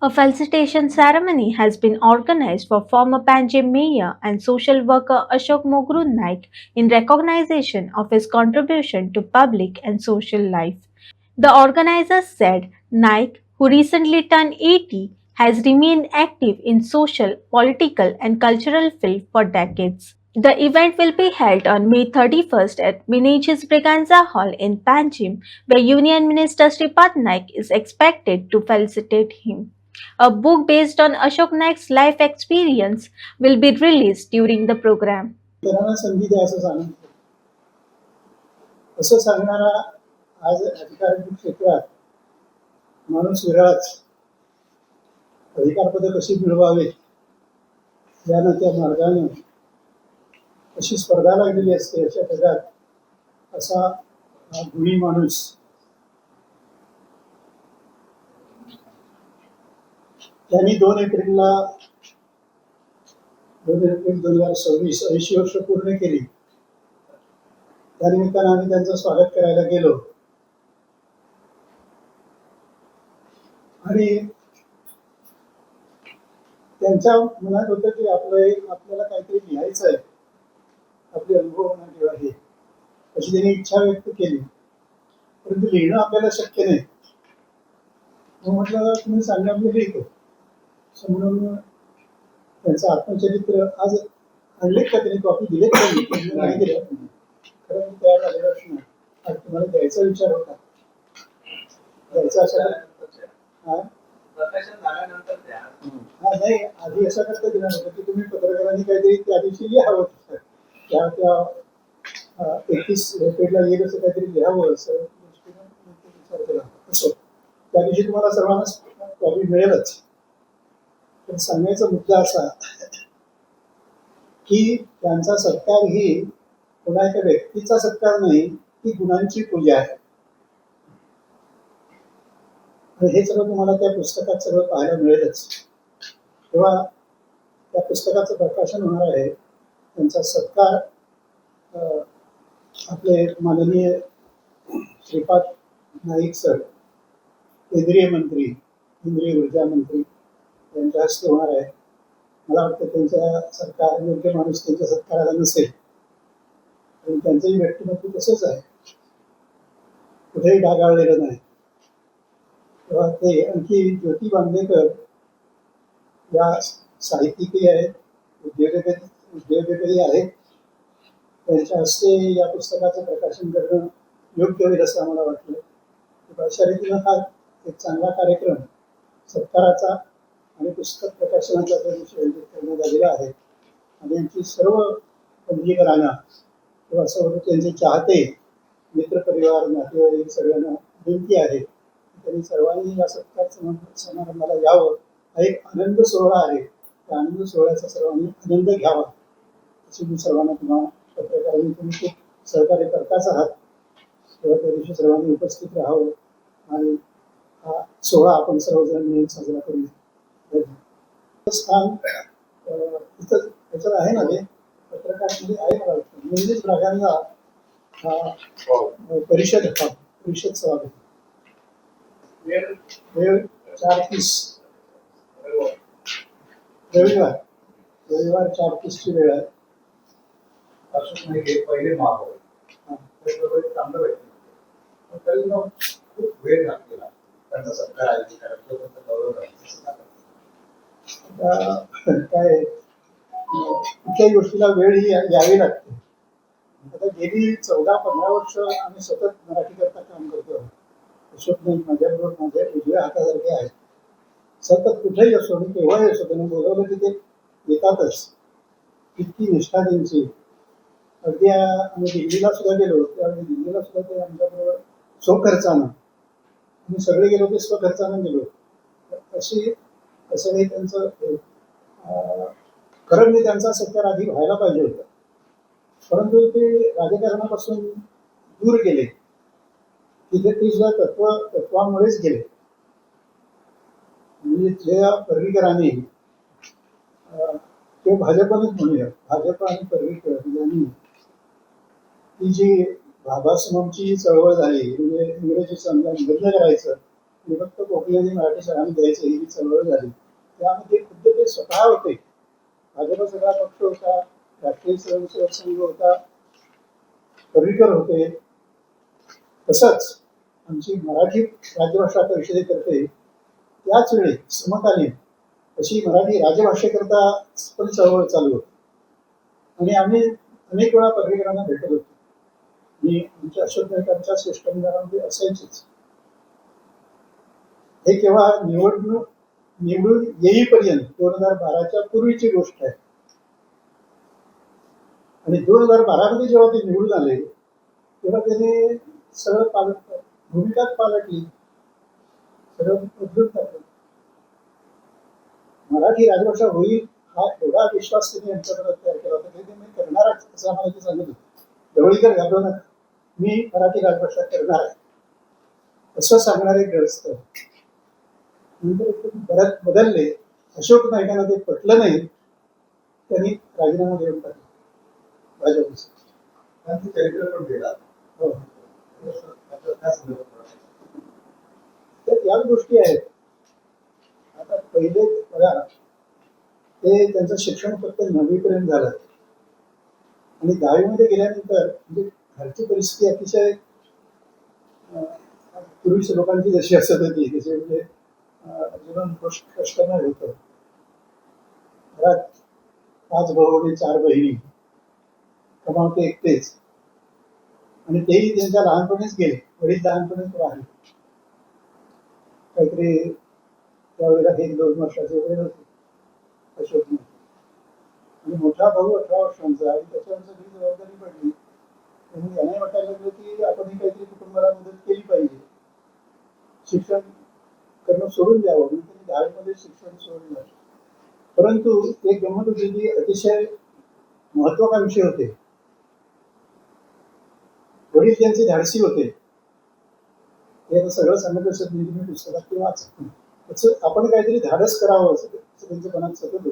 A felicitation ceremony has been organized for former Panjim mayor and social worker Ashok Mogru Naik in recognition of his contribution to public and social life. The organizers said Naik, who recently turned 80, has remained active in social, political, and cultural field for decades. The event will be held on May 31st at Minij's Braganza Hall in Panjim, where Union Minister Sripad Naik is expected to felicitate him. A book based on Ashok Naik's life experience will be released during the program. संधी द्या असं सांगणारा आज अधिकारिक क्षेत्रात माणूस विरळच. अधिकारपद कशी मिळवावे यानं त्या मार्गाने अशी स्पर्धा लागलेली असते. अशा जगात असा गुणी माणूस त्यांनी 2 एप्रिलला 2 एप्रिल 2026 80 वर्ष पूर्ण केली. त्यानिमित्तानं आम्ही त्यांचं स्वागत करायला गेलो आणि त्यांच्या मनात होतं की आपल्याला काहीतरी लिहायचं आहे, आपले अनुभव म्हणा किंवा हे अशी त्यांनी इच्छा व्यक्त केली. परंतु लिहिणं आपल्याला शक्य नाही. मग म्हटलं तुम्ही सांगा मी लिहितो. म्हणून त्यांचं आत्मचरित्र आज आणले का त्यांनी कॉपी दिलेत का नाही दिल्या खरं मी तयार झालेला नाही. आज तुम्हाला द्यायचा विचार होता. द्यायचा असा नाही आधी असा करता दिला नव्हता की तुम्ही पत्रकारांनी काहीतरी त्या दिवशी लिहावं त्या 31 एप्रिलला येईल असं काहीतरी लिहावं असं विचार केला. असो त्या दिवशी तुम्हाला सर्वांना कॉपी मिळेलच. पण सांगायचा मुद्दा असा की त्यांचा सत्कार ही कोणा एका व्यक्तीचा सत्कार नाही, ती गुणांची पूजा आहे. हे सगळं तुम्हाला त्या पुस्तकात सगळं पाहायला मिळेलच. तेव्हा त्या पुस्तकाचं प्रकाशन होणार आहे. त्यांचा सत्कार आपले माननीय श्रीपाद नाईक सर, केंद्रीय मंत्री, केंद्रीय ऊर्जा मंत्री यांच्या हस्ते होणार आहे. मला वाटतं त्यांच्या सरकार योग्य माणूस त्यांच्या सत्काराला नसेल. आणि त्यांचंही व्यक्तिमत्व तसंच आहे, कुठेही डागाळलेलं नाही. तेव्हा ते आणखी ज्योती बांदेकर या साहित्यिकही आहेत, उद्योजकही आहेत. त्यांच्या हस्ते या पुस्तकाचं प्रकाशन करणं योग्य होईल असं आम्हाला वाटलं. अशा रीतीनं हा एक चांगला कार्यक्रम सत्काराचा आणि पुस्तक प्रकाशनाचा त्या दिवशी आयोजित करण्यात आलेला आहे. आणि यांची सर्व पणजीकरांना किंवा सर्व त्यांचे चाहते, मित्रपरिवार, नातेवाईक सगळ्यांना विनंती आहे त्यांनी सर्वांनी या सत्कार समारंभाला यावं. हा एक आनंद सोहळा आहे. त्या आनंद सोहळ्याचा सर्वांनी आनंद घ्यावा अशी मी सर्वांना तुम्हाला पत्रकारांनी तुम्ही खूप सहकार्य करताच आहात. तेव्हा त्या दिवशी सर्वांनी उपस्थित राहावं आणि हा सोहळा आपण सर्वजण मिळून साजरा करूया. स्थान इथं त्याच्यात आहे ना, ते पत्रकार मध्ये आहे मला वाटतं म्हणजे ब्रागांना परिषद सभागृह वेळ 4:30 रविवार 4:30 ची वेळ आहे. पहिले महापौर चांगलं भेटलं तरी खूप वेळ लागलेला त्यांचा सत्कार आयोजित काय कुठल्याही गोष्टीला वेळ ही यावी लागते. आता गेली 14-15 वर्ष आम्ही सतत मराठी करता काम करतो. अशोक नाईक माझ्याबरोबर माझ्या उजव्या हातासारखे आहेत. सतत कुठेही असो आणि केव्हाही असो त्यांनी बोलवलं की ते येतातच. इतकी निष्ठा त्यांची. अगदी आम्ही दिल्लीला सुद्धा गेलो त्यावेळी दिल्लीला सुद्धा ते आमच्याबरोबर स्वखर्चानं आम्ही सगळे गेलो ते स्वखर्चानं गेलो. असं काही त्यांचं खरं म्हणजे त्यांचा सत्कार आधी व्हायला पाहिजे होता. परंतु ते राजकारणापासून दूर गेले. तिथे ती सुद्धा तत्वामुळेच गेले. म्हणजे ज्या पर्रीकरांनी ते भाजपनच म्हणूया, भाजप आणि पर्रीकर यांनी ती जी भाभासमची चळवळ झाली म्हणजे इंग्रजी संविधान बंद करायचं विभक्त कोकणी मराठी शाळांनी द्यायचे ही जी चळवळ झाली त्यामध्ये खुद्द ते स्वतः होते. भाजप सगळा पक्ष होता, राष्ट्रीय स्वयंसेवक संघ होता, पर्रिकर होते. तसंच आमची मराठी राजभाषा परिषदेतर्फे त्याच वेळी समकालीन अशी मराठी राजभाषेकरता पण चळवळ चालू होती आणि आम्ही अनेक वेळा पर्रिकरांना भेटत होतो. मी आमच्या अशोक नाईकांच्या शिष्टमंडळामध्ये असायचीच. हे केव्हा निवडून येईपर्यंत 2012च्या पूर्वीची गोष्ट आहे. आणि 2012 मध्ये जेव्हा ते निवडून आले तेव्हा त्याने सगळं भूमिकाच पालटली, सगळं बदलून टाकलं. मराठी राजभाषा होईल हा एवढा विश्वास त्यांनी यांच्याकडे तयार केला होता की ते मी करणारच असं आम्हाला ते सांगत होते. ढवळीकर घाबरू नका, मी मराठी राजभाषा करणार आहे असं सांगणारे ग्रस्त नंतर बऱ्याच बदलले. अशोक नाईकांना ते पटलं नाही, त्यांनी राजीनामा देऊन टाकला भाजपचा. त्यांचं चरित्र पण गेला. हो, त्या संदर्भात तर याच गोष्टी आहेत. आता पहिले बघा ते त्यांचं शिक्षण फक्त 9वी पर्यंत झालं आणि 10वी मध्ये गेल्यानंतर म्हणजे घरची परिस्थिती अतिशय पूर्वीच्या लोकांची जशी असत होती तशी म्हणजे जीवन कष्टमय होतं. घरात 5 भाऊ आणि 4 बहिणी, कमावते एकटेच आणि तेही त्यांच्या लहानपणीच गेले. वडील लहानपणीच राहिले, काहीतरी त्यावेळेला 1-2 वर्षाचे वडील होते अशोक नाईक. आणि मोठा भाऊ 18 वर्षांचा आणि त्याच्यावर सगळी जबाबदारी पडली. म्हणून याने वाटायला लागलं की आपणही काहीतरी कुटुंबाला मदत केली पाहिजे, शिक्षण करणं सोडून द्यावं म्हणून त्यांनी 10वी मध्ये शिक्षण सोडलं. परंतु एक गंमत होती की अतिशय महत्वाकांक्षी होते. वडील त्यांचे धाडसी होते. हे आता सगळं सांगत असत नाही, तुम्ही पुस्तकात ते वाचा. आपण काहीतरी धाडस करावं असं त्यांच्या मनात सतत होतं.